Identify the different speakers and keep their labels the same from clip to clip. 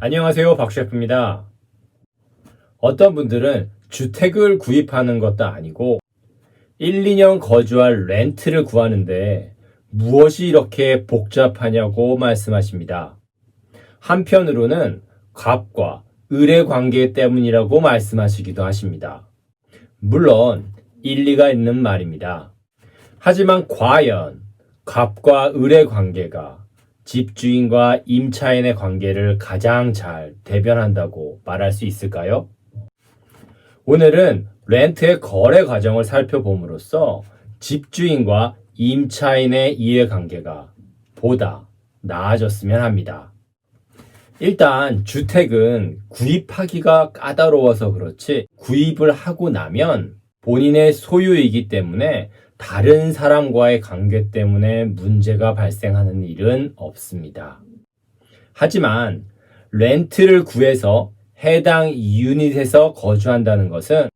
Speaker 1: 안녕하세요, 박셰프입니다. 어떤 분들은 주택을 구입하는 것도 아니고 1, 2년 거주할 렌트를 구하는데 무엇이 이렇게 복잡하냐고 말씀하십니다. 한편으로는 갑과 을의 관계 때문이라고 말씀하시기도 하십니다. 물론 일리가 있는 말입니다. 하지만 과연 갑과 을의 관계가 집주인과 임차인의 관계를 가장 잘 대변한다고 말할 수 있을까요? 오늘은 렌트의 거래 과정을 살펴봄으로써 집주인과 임차인의 이해관계가 보다 나아졌으면 합니다. 일단 주택은 구입하기가 까다로워서 그렇지 구입을 하고 나면 본인의 소유이기 때문에 다른 사람과의 관계 때문에 문제가 발생하는 일은 없습니다. 하지만 렌트를 구해서 해당 유닛에서 거주한다는 것은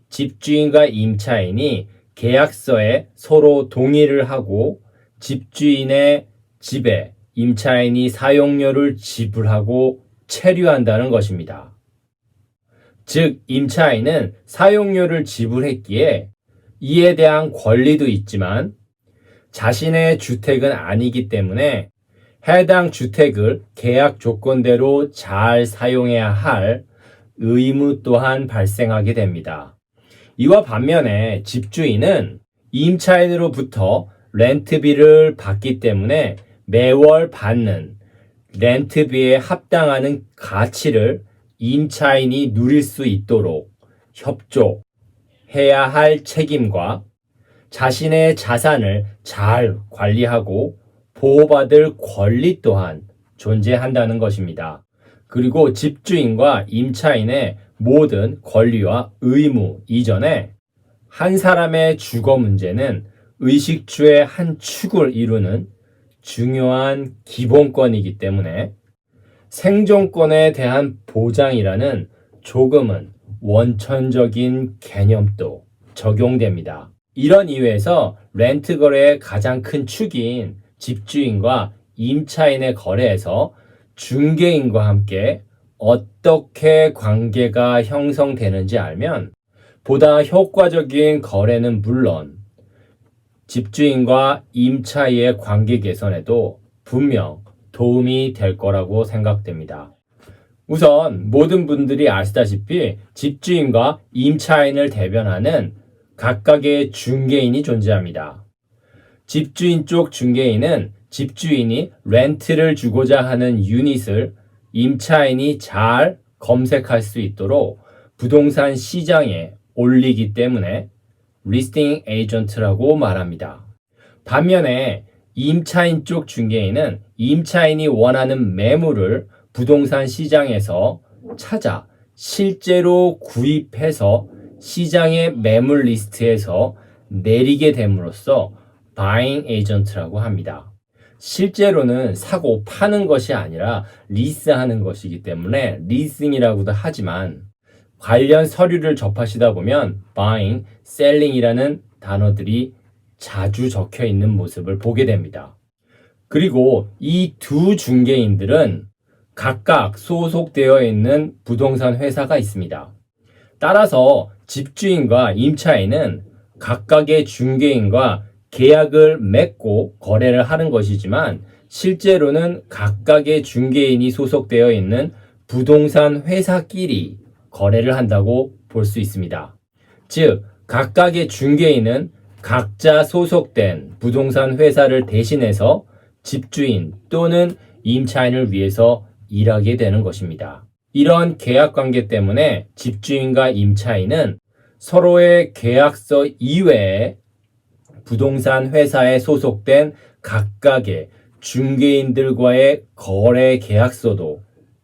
Speaker 1: 집주인과 임차인이 계약서에 서로 동의를 하고 집주인의 집에 임차인이 사용료를 지불하고 체류한다는 것입니다. 즉, 임차인은 사용료를 지불했기에 이에 대한 권리도 있지만 자신의 주택은 아니기 때문에 해당 주택을 계약 조건대로 잘 사용해야 할 의무 또한 발생하게 됩니다. 이와 반면에 집주인은 임차인으로부터 렌트비를 받기 때문에 매월 받는 렌트비에 합당하는 가치를 임차인이 누릴 수 있도록 협조해야 할 책임과 자신의 자산을 잘 관리하고 보호받을 권리 또한 존재한다는 것입니다. 그리고 집주인과 임차인의 모든 권리와 의무 이전에 한 사람의 주거 문제는 의식주의 한 축을 이루는 중요한 기본권이기 때문에 생존권에 대한 보장이라는 조금은 원천적인 개념도 적용됩니다. 이런 이유에서 렌트 거래의 가장 큰 축인 집주인과 임차인의 거래에서 중개인과 함께 어떻게 관계가 형성되는지 알면 보다 효과적인 거래는 물론 집주인과 임차인의 관계 개선에도 분명 도움이 될 거라고 생각됩니다. 우선 모든 분들이 아시다시피 집주인과 임차인을 대변하는 각각의 중개인이 존재합니다. 집주인 쪽 중개인은 집주인이 렌트를 주고자 하는 유닛을 임차인이 잘 검색할 수 있도록 부동산 시장에 올리기 때문에 리스팅 에이전트라고 말합니다. 반면에 임차인 쪽 중개인은 임차인이 원하는 매물을 부동산 시장에서 찾아 실제로 구입해서 시장의 매물 리스트에서 내리게 됨으로써 바잉 에이전트라고 합니다. 실제로는 사고 파는 것이 아니라 리스하는 것이기 때문에 리싱이라고도 하지만 관련 서류를 접하시다 보면 buying, selling이라는 단어들이 자주 적혀 있는 모습을 보게 됩니다. 그리고 이 두 중개인들은 각각 소속되어 있는 부동산 회사가 있습니다. 따라서 집주인과 임차인은 각각의 중개인과 계약을 맺고 거래를 하는 것이지만 실제로는 각각의 중개인이 소속되어 있는 부동산 회사끼리 거래를 한다고 볼 수 있습니다. 즉, 각각의 중개인은 각자 소속된 부동산 회사를 대신해서 집주인 또는 임차인을 위해서 일하게 되는 것입니다. 이런 계약 관계 때문에 집주인과 임차인은 서로의 계약서 이외에 부동산 회사에 소속된 각각의 중개인들과의 거래 계약서도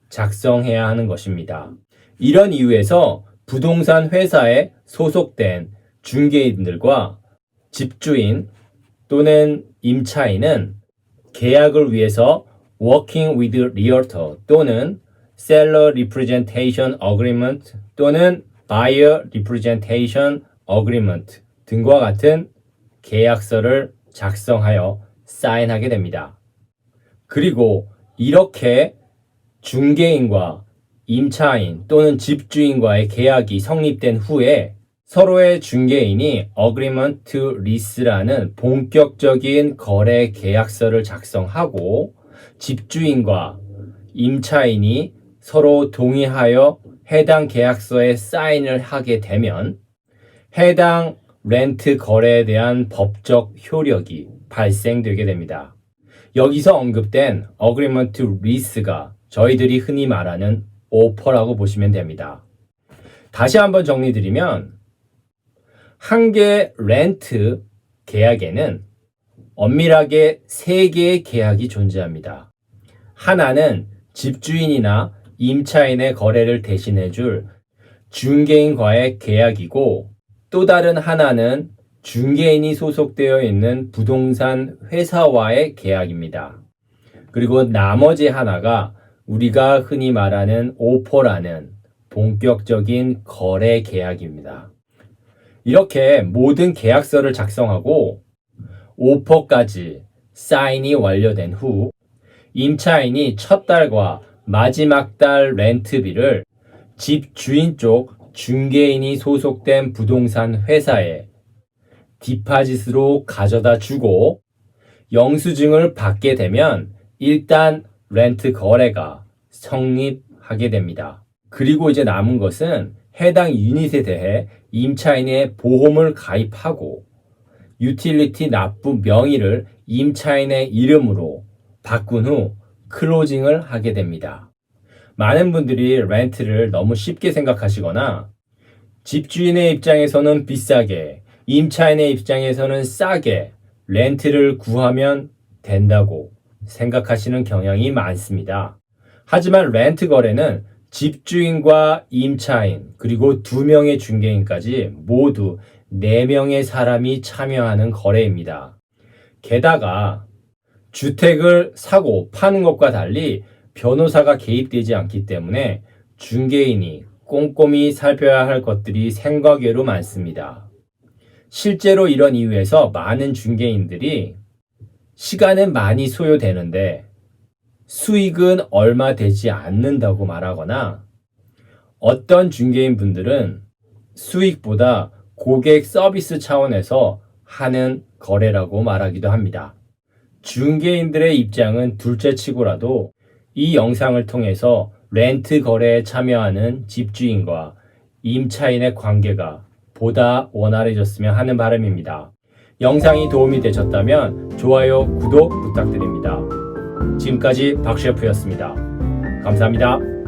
Speaker 1: 작성해야 하는 것입니다. 이런 이유에서 부동산 회사에 소속된 중개인들과 집주인 또는 임차인은 계약을 위해서 Working with Realtor 또는 Seller Representation Agreement 또는 Buyer Representation Agreement 등과 같은 계약서를 작성하여 사인하게 됩니다. 그리고 이렇게 중개인과 임차인 또는 집주인과의 계약이 성립된 후에 서로의 중개인이 Agreement to Lease라는 본격적인 거래 계약서를 작성하고 집주인과 임차인이 서로 동의하여 해당 계약서에 사인을 하게 되면 해당 렌트 거래에 대한 법적 효력이 발생되게 됩니다. 여기서 언급된 Agreement to Lease가 저희들이 흔히 말하는 오퍼라고 보시면 됩니다. 다시 한번 정리드리면 한 개의 렌트 계약에는 엄밀하게 3개의 계약이 존재합니다. 하나는 집주인이나 임차인의 거래를 대신해줄 중개인과의 계약이고 또 다른 하나는 중개인이 소속되어 있는 부동산 회사와의 계약입니다. 그리고 나머지 하나가 우리가 흔히 말하는 오퍼라는 본격적인 거래 계약입니다. 이렇게 모든 계약서를 작성하고 오퍼까지 사인이 완료된 후 임차인이 첫 달과 마지막 달 렌트비를 집주인 쪽 중개인이 소속된 부동산 회사에 디파짓으로 가져다 주고 영수증을 받게 되면 일단 렌트 거래가 성립하게 됩니다. 그리고 이제 남은 것은 해당 유닛에 대해 임차인의 보험을 가입하고 유틸리티 납부 명의를 임차인의 이름으로 바꾼 후 클로징을 하게 됩니다. 많은 분들이 렌트를 너무 쉽게 생각하시거나 집주인의 입장에서는 비싸게, 임차인의 입장에서는 싸게 렌트를 구하면 된다고 생각하시는 경향이 많습니다. 하지만 렌트 거래는 집주인과 임차인 그리고 2명의 중개인까지 모두 4명의 사람이 참여하는 거래입니다. 게다가 주택을 사고 파는 것과 달리 변호사가 개입되지 않기 때문에 중개인이 꼼꼼히 살펴야 할 것들이 생각외로 많습니다. 실제로 이런 이유에서 많은 중개인들이 시간은 많이 소요되는데 수익은 얼마 되지 않는다고 말하거나 어떤 중개인 분들은 수익보다 고객 서비스 차원에서 하는 거래라고 말하기도 합니다. 중개인들의 입장은 둘째치고라도 이 영상을 통해서 렌트 거래에 참여하는 집주인과 임차인의 관계가 보다 원활해졌으면 하는 바람입니다. 영상이 도움이 되셨다면 좋아요, 구독 부탁드립니다. 지금까지 박 셰프였습니다. 감사합니다.